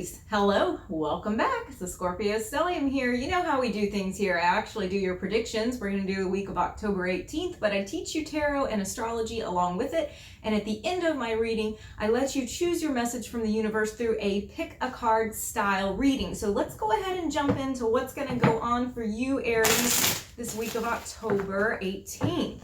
Aries, hello, welcome back. It's the Scorpio Stellium here. You know how we do things here. I actually do your predictions. We're going to do the week of October 18th, but I teach you tarot and astrology along with it. And at the end of my reading, I let you choose your message from the universe through a pick a card style reading. So let's go ahead and jump into what's going to go on for you, Aries, this week of October 18th.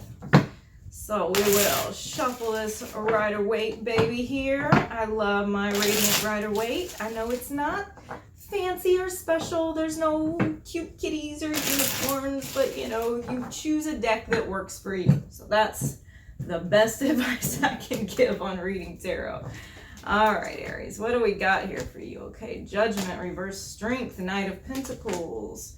So we will shuffle this Rider-Waite baby here. I love my Radiant Rider-Waite. I know it's not fancy or special. There's no cute kitties or unicorns, but you know, you choose a deck that works for you. So that's the best advice I can give on reading tarot. All right, Aries, what do we got here for you? Okay, Judgment, Reverse Strength, Knight of Pentacles,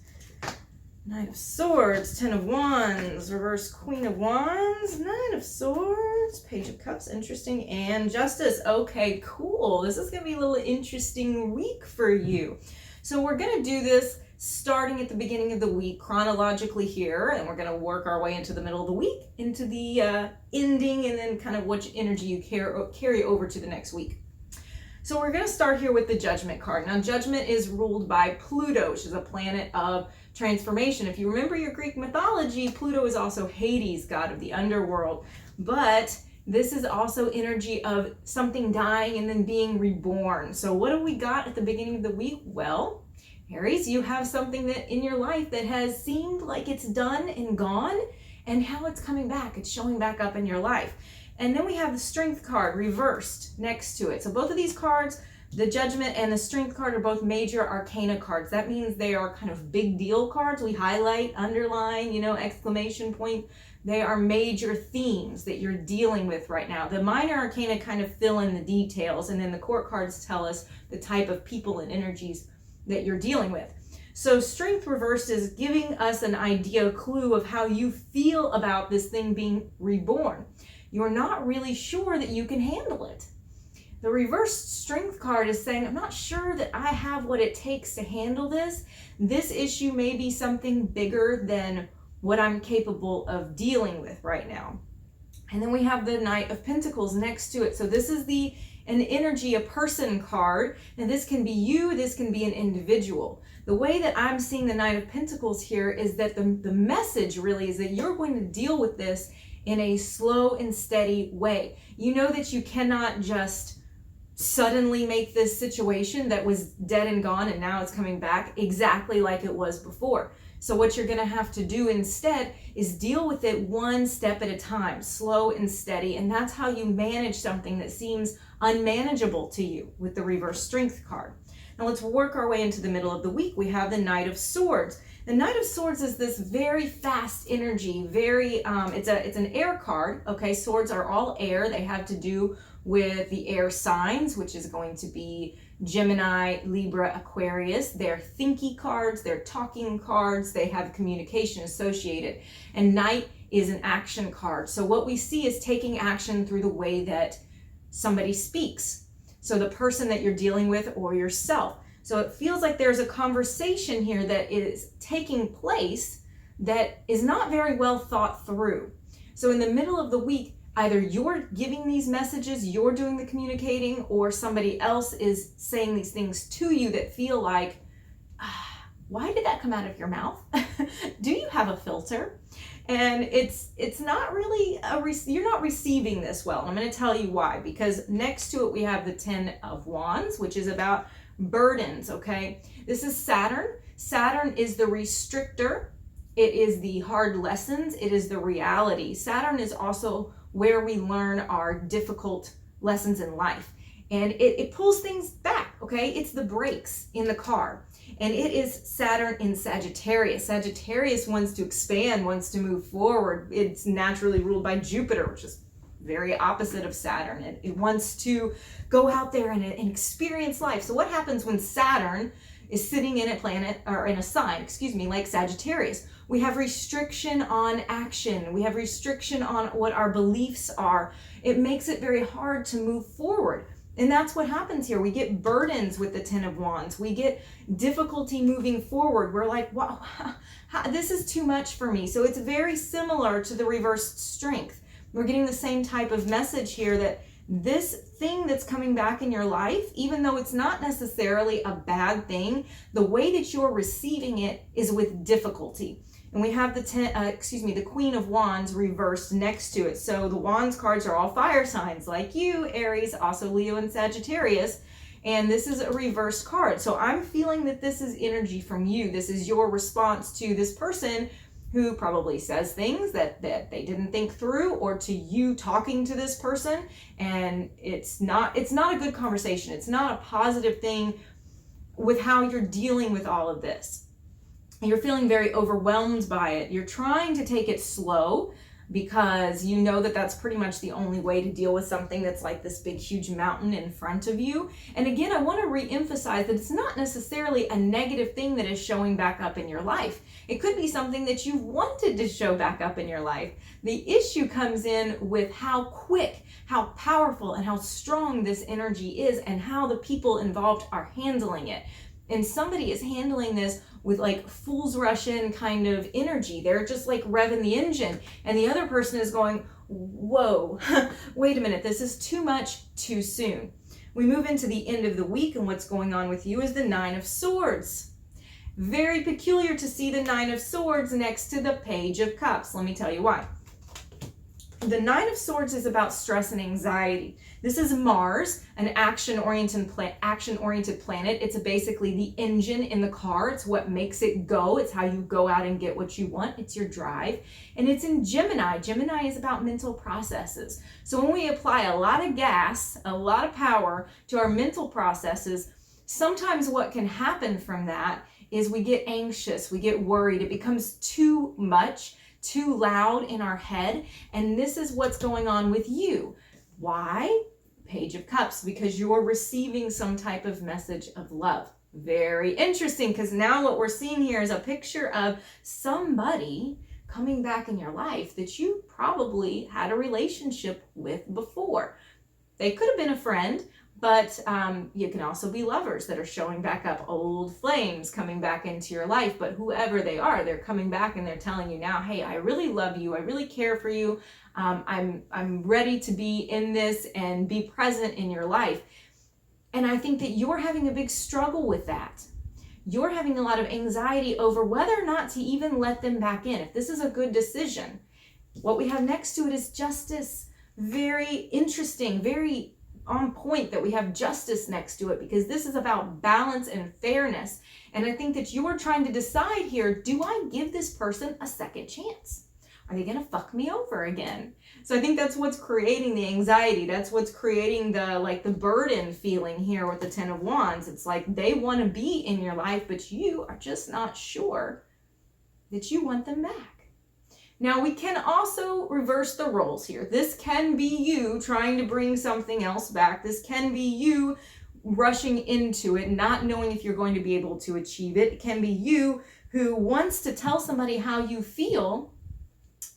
Knight of Swords, Ten of Wands, Reverse Queen of Wands, Knight of Swords, Page of Cups, interesting, and Justice. Okay, cool. This is going to be a little interesting week for you. So we're going to do this starting at the beginning of the week chronologically here, and we're going to work our way into the middle of the week, into the ending, and then kind of which energy you carry over to the next week. So we're going to start here with the Judgment card. Now, Judgment is ruled by Pluto, which is a planet of transformation. If you remember your Greek mythology, Pluto is also Hades, god of the underworld. But this is also energy of something dying and then being reborn. So what do we got at the beginning of the week? Well, Aries, you have something that in your life that has seemed like it's done and gone, and how it's coming back. It's showing back up in your life. And then we have the Strength card reversed next to it. So both of these cards, the Judgment and the Strength card, are both major arcana cards. That means they are kind of big deal cards. We highlight, underline, exclamation point. They are major themes that you're dealing with right now. The minor arcana kind of fill in the details, and then the court cards tell us the type of people and energies that you're dealing with. So Strength reversed is giving us an idea, a clue of how you feel about this thing being reborn. You're not really sure that you can handle it. The reversed Strength card is saying, I'm not sure that I have what it takes to handle this. This issue may be something bigger than what I'm capable of dealing with right now. And then we have the Knight of Pentacles next to it. So this is an energy, a person card. And this can be you, this can be an individual. The way that I'm seeing the Knight of Pentacles here is that the message really is that you're going to deal with this in a slow and steady way. You know that you cannot just suddenly make this situation that was dead and gone and now it's coming back exactly like it was before. So what you're going to have to do instead is deal with it one step at a time, slow and steady. And that's how you manage something that seems unmanageable to you with the Reverse Strength card. Now let's work our way into the middle of the week. We have the Knight of Swords. The Knight of Swords is this very fast energy, it's an air card, okay? Swords are all air. They have to do with the air signs, which is going to be Gemini, Libra, Aquarius. They're thinky cards, they're talking cards, they have communication associated. And Knight is an action card. So what we see is taking action through the way that somebody speaks. So the person that you're dealing with or yourself. So it feels like there's a conversation here that is taking place that is not very well thought through. So in the middle of the week, either you're giving these messages, you're doing the communicating, or somebody else is saying these things to you that feel like, why did that come out of your mouth? Do you have a filter? And it's not really, you're not receiving this well. And I'm going to tell you why, because next to it we have the Ten of Wands, which is about burdens, okay? This is Saturn. Saturn is the restrictor. It is the hard lessons. It is the reality. Saturn is also where we learn our difficult lessons in life. And it pulls things back, okay? It's the brakes in the car. And it is Saturn in Sagittarius. Sagittarius wants to expand, wants to move forward. It's naturally ruled by Jupiter, which is very opposite of Saturn. It wants to go out there and experience life. So what happens when Saturn is sitting in a planet, or in a sign, like Sagittarius? We have restriction on action. We have restriction on what our beliefs are. It makes it very hard to move forward. And that's what happens here. We get burdens with the Ten of Wands. We get difficulty moving forward. We're like, wow, this is too much for me. So it's very similar to the Reversed Strength. We're getting the same type of message here that this thing that's coming back in your life, even though it's not necessarily a bad thing, the way that you're receiving it is with difficulty. And we have the Queen of Wands reversed next to it. So the Wands cards are all fire signs like you, Aries, also Leo and Sagittarius. And this is a reversed card. So I'm feeling that this is energy from you. This is your response to this person who probably says things that they didn't think through, or to you talking to this person. And it's not a good conversation. It's not a positive thing with how you're dealing with all of this. You're feeling very overwhelmed by it. You're trying to take it slow because you know that that's pretty much the only way to deal with something that's like this big, huge mountain in front of you. And again, I want to re-emphasize that it's not necessarily a negative thing that is showing back up in your life. It could be something that you wanted to show back up in your life. The issue comes in with how quick, how powerful, and how strong this energy is, and how the people involved are handling it. And somebody is handling this with like fool's rush in kind of energy. They're just like revving the engine. And the other person is going, whoa, wait a minute, this is too much too soon. We move into the end of the week, and what's going on with you is the Nine of Swords. Very peculiar to see the Nine of Swords next to the Page of Cups. Let me tell you why. The Nine of Swords is about stress and anxiety. This is Mars, an action-oriented planet. It's basically the engine in the car. It's what makes it go. It's how you go out and get what you want. It's your drive. And it's in Gemini. Gemini is about mental processes. So when we apply a lot of gas, a lot of power to our mental processes, sometimes what can happen from that is we get anxious, we get worried. It becomes too much, too loud in our head. And this is what's going on with you. Why? Page of Cups, because you're receiving some type of message of love. Very interesting, because now what we're seeing here is a picture of somebody coming back in your life that you probably had a relationship with before. They could have been a friend, but you can also be lovers that are showing back up, old flames coming back into your life. But whoever they are, they're coming back and they're telling you now, hey, I really love you. I really care for you. I'm ready to be in this and be present in your life. And I think that you're having a big struggle with that. You're having a lot of anxiety over whether or not to even let them back in, if this is a good decision. What we have next to it is justice. Very interesting, very on point that we have justice next to it, because this is about balance and fairness. And I think that you are trying to decide here, do I give this person a second chance? Are they going to fuck me over again? So I think that's what's creating the anxiety. That's what's creating the burden feeling here with the Ten of Wands. It's like they want to be in your life, but you are just not sure that you want them back. Now we can also reverse the roles here. This can be you trying to bring something else back. This can be you rushing into it, not knowing if you're going to be able to achieve it. It can be you who wants to tell somebody how you feel,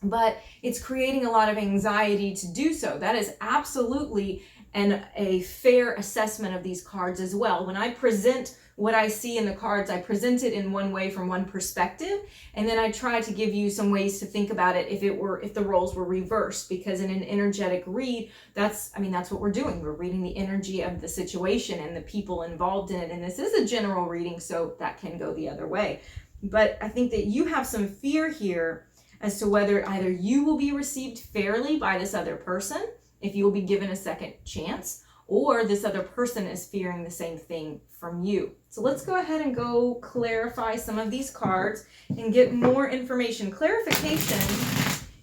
but it's creating a lot of anxiety to do so. That is absolutely a fair assessment of these cards as well. When I present what I see in the cards, I present it in one way from one perspective, and then I try to give you some ways to think about it if the roles were reversed, because in an energetic read, that's what we're doing. We're reading the energy of the situation and the people involved in it, and this is a general reading, so that can go the other way. But I think that you have some fear here as to whether either you will be received fairly by this other person, if you will be given a second chance, or this other person is fearing the same thing from you. So let's go ahead and go clarify some of these cards and get more information. Clarification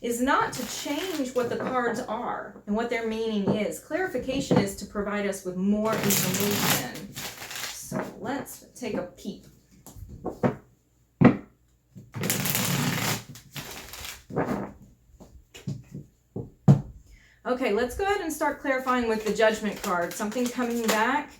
is not to change what the cards are and what their meaning is. Clarification is to provide us with more information. So let's take a peep. Okay, let's go ahead and start clarifying with the Judgment card. Something coming back.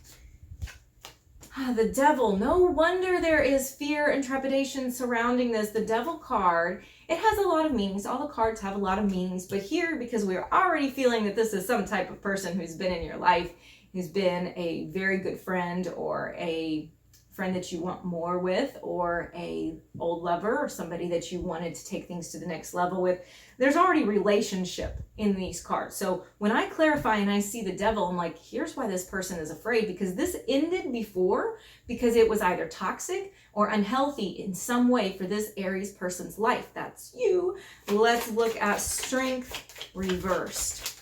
The Devil. No wonder there is fear and trepidation surrounding this. The Devil card, it has a lot of meanings. All the cards have a lot of meanings. But here, because we're already feeling that this is some type of person who's been in your life, who's been a very good friend or a friend that you want more with, or a old lover, or somebody that you wanted to take things to the next level with. There's already relationship in these cards. So when I clarify and I see the devil, I'm like, here's why this person is afraid, because this ended before, because it was either toxic or unhealthy in some way for this Aries person's life. That's you. Let's look at strength reversed.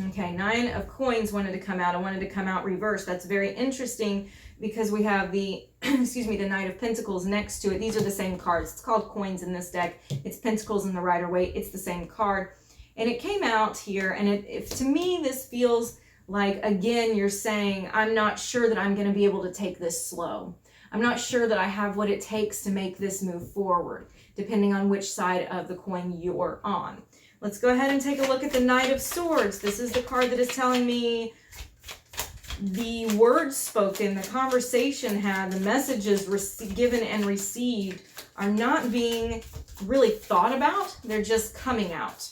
Okay, 9 of coins wanted to come out. I wanted to come out reversed. That's very interesting because we have the, excuse me, the Knight of Pentacles next to it. These are the same cards. It's called coins in this deck. It's Pentacles in the Rider-Waite. It's the same card. And it came out here, and to me, this feels like, again, you're saying, I'm not sure that I'm going to be able to take this slow. I'm not sure that I have what it takes to make this move forward, depending on which side of the coin you're on. Let's go ahead and take a look at the Knight of Swords. This is the card that is telling me the words spoken, the conversation had, the messages given and received are not being really thought about. They're just coming out.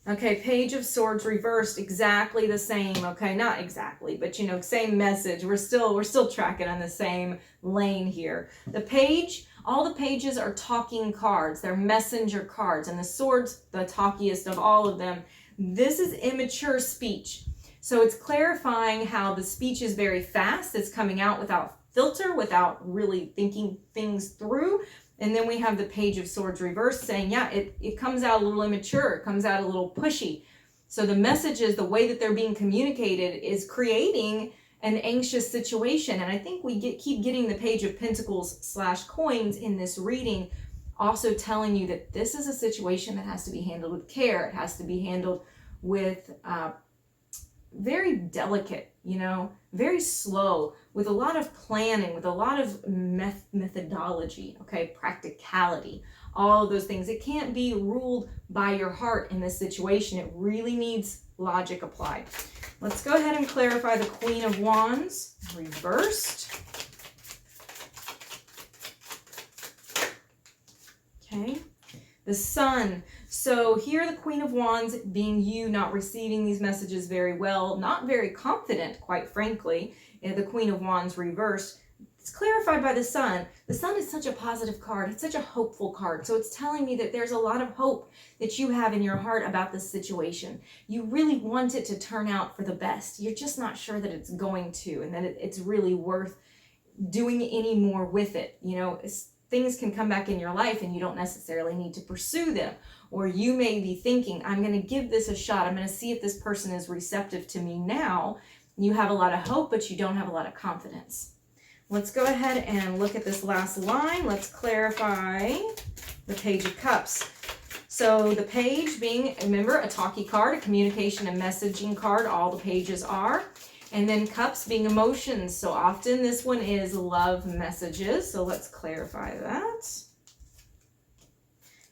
Okay, Page of Swords reversed, exactly the same. Okay, not exactly, but you know, same message. We're still tracking on the same lane here. The page, all the pages are talking cards. They're messenger cards, and the swords, the talkiest of all of them. This is immature speech. So it's clarifying how the speech is very fast. It's coming out without filter, without really thinking things through. And then we have the Page of Swords reversed saying, yeah, it comes out a little immature. It comes out a little pushy. So the messages, the way that they're being communicated is creating an anxious situation. And I think we keep getting the Page of Pentacles / coins in this reading, also telling you that this is a situation that has to be handled with care. It has to be handled with very delicate, you know, very slow, with a lot of planning, with a lot of methodology, okay, practicality, all of those things. It can't be ruled by your heart in this situation. It really needs logic applied. Let's go ahead and clarify the Queen of Wands reversed. Okay, the Sun. So here the Queen of Wands being you, not receiving these messages very well, not very confident, quite frankly. And the Queen of Wands reversed. It's clarified by the Sun. The Sun is such a positive card. It's such a hopeful card. So it's telling me that there's a lot of hope that you have in your heart about this situation. You really want it to turn out for the best. You're just not sure that it's going to, and that it's really worth doing any more with it. You know, things can come back in your life and you don't necessarily need to pursue them. Or you may be thinking, I'm going to give this a shot. I'm going to see if this person is receptive to me now. You have a lot of hope, but you don't have a lot of confidence. Let's go ahead and look at this last line. Let's clarify the Page of Cups. So the page being, remember, a talkie card, a communication and messaging card. All the pages are. And then cups being emotions. So often this one is love messages. So let's clarify that.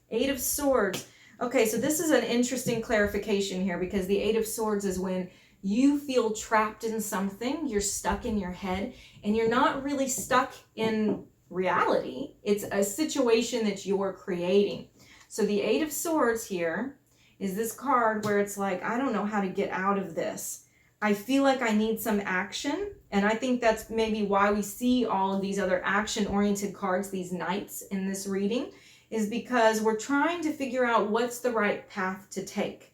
8 of Swords. Okay, so this is an interesting clarification here, because the 8 of Swords is when you feel trapped in something, you're stuck in your head, and you're not really stuck in reality. It's a situation that you're creating. So the 8 of Swords here is this card where it's like, I don't know how to get out of this. I feel like I need some action, and I think that's maybe why we see all of these other action-oriented cards, these knights in this reading, is because we're trying to figure out what's the right path to take.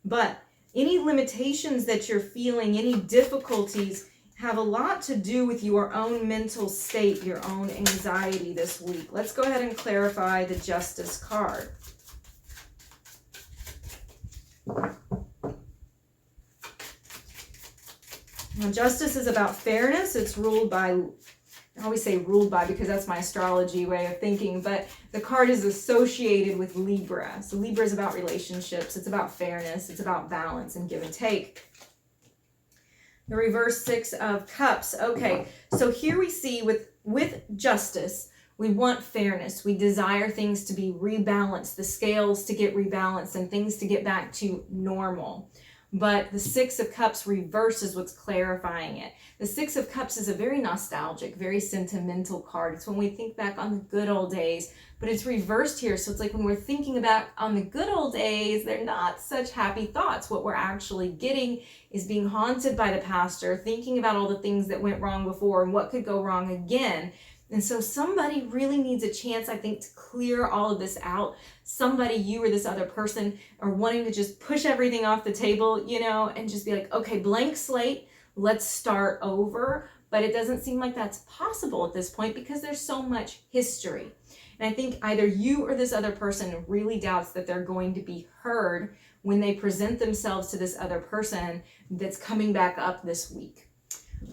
But any limitations that you're feeling, any difficulties, have a lot to do with your own mental state, your own anxiety this week. Let's go ahead and clarify the Justice card. Now, Justice is about fairness. It's ruled by, I always say ruled by because that's my astrology way of thinking, but the card is associated with Libra. So Libra is about relationships. It's about fairness. It's about balance and give and take. The reverse 6 of Cups. Okay, so here we see with Justice, we want fairness. We desire things to be rebalanced, the scales to get rebalanced and things to get back to normal. but the Six of Cups reverse is what's clarifying it. The Six of Cups is a very nostalgic, very sentimental card. It's when we think back on the good old days, but it's reversed here. So it's like when we're thinking about on the good old days, they're not such happy thoughts. What we're actually getting is being haunted by the past, or thinking about all the things that went wrong before and what could go wrong again. And so somebody really needs a chance, I think, to clear all of this out. Somebody, you or this other person, are wanting to just push everything off the table, you know, and just be like, okay, blank slate, let's start over. But it doesn't seem like that's possible at this point because there's so much history. And I think either you or this other person really doubts that they're going to be heard when they present themselves to this other person that's coming back up this week.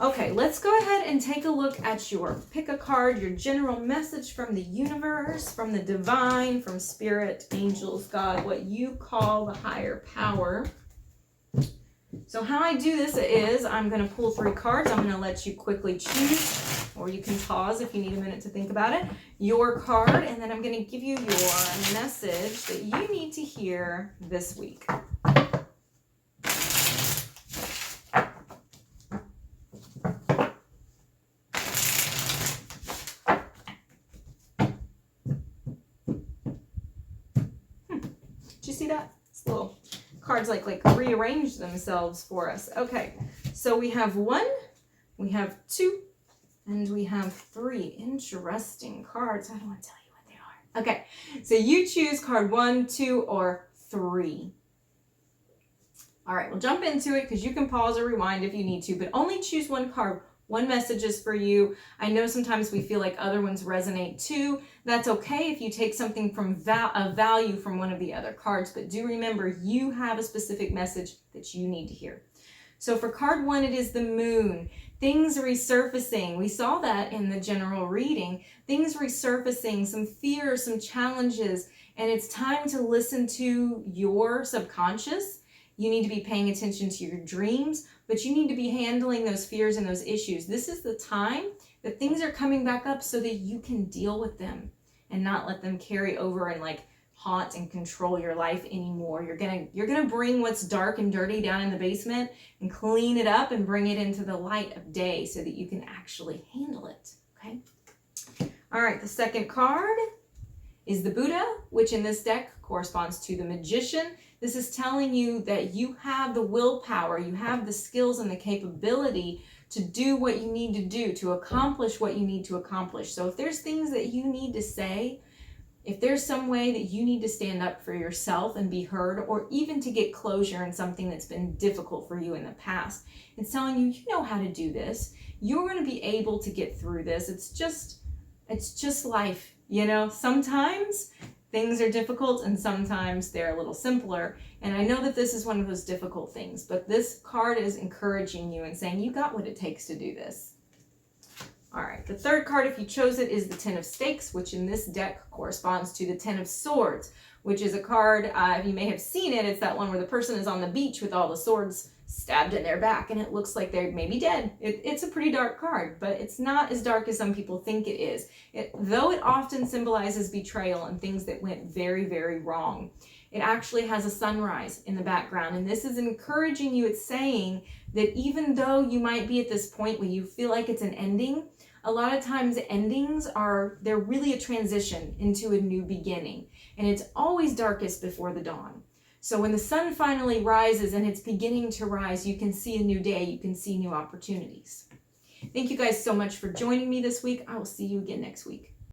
Okay, let's go ahead and take a look at your pick a card, your general message from the universe, from the divine, from spirit, angels, God, what you call the higher power. So how I do this is I'm going to pull 3 cards. I'm going to let you quickly choose, or you can pause if you need a minute to think about it, your card, and then I'm going to give you your message that you need to hear this week. Did you see that? It's little cards like rearrange themselves for us. Okay, so we have 1, we have 2, and we have 3. Interesting cards. I don't want to tell you what they are. Okay, so you choose card 1, 2, or 3. All right, we'll jump into it because you can pause or rewind if you need to, but only choose 1 card. 1 message is for you. I know sometimes we feel like other ones resonate too. That's okay if you take something from of value from one of the other cards, but do remember you have a specific message that you need to hear. So for card 1, it is the moon. Things resurfacing. We saw that in the general reading. Things resurfacing, some fears, some challenges, and it's time to listen to your subconscious. You need to be paying attention to your dreams, but you need to be handling those fears and those issues. This is the time that things are coming back up so that you can deal with them and not let them carry over and like haunt and control your life anymore. You're gonna bring what's dark and dirty down in the basement and clean it up and bring it into the light of day so that you can actually handle it, okay? All right, the second card is the Buddha, which in this deck corresponds to the Magician. This is telling you that you have the willpower, you have the skills and the capability to do what you need to do, to accomplish what you need to accomplish. So if there's things that you need to say, if there's some way that you need to stand up for yourself and be heard, or even to get closure in something that's been difficult for you in the past, it's telling you, you know how to do this. You're going to be able to get through this. It's just life, you know. Sometimes things are difficult and sometimes they're a little simpler. And I know that this is one of those difficult things, but this card is encouraging you and saying you got what it takes to do this. All right, the third card, if you chose it, is the Ten of Stakes, which in this deck corresponds to the Ten of Swords, which is a card, you may have seen it, it's that one where the person is on the beach with all the swords stabbed in their back and it looks like they're maybe dead. It's a pretty dark card, but it's not as dark as some people think it is. Though it often symbolizes betrayal and things that went very, very wrong, it actually has a sunrise in the background, and this is encouraging you. It's saying that even though you might be at this point where you feel like it's an ending, a lot of times endings they're really a transition into a new beginning, and it's always darkest before the dawn. So when the sun finally rises and it's beginning to rise, you can see a new day, you can see new opportunities. Thank you guys so much for joining me this week. I will see you again next week.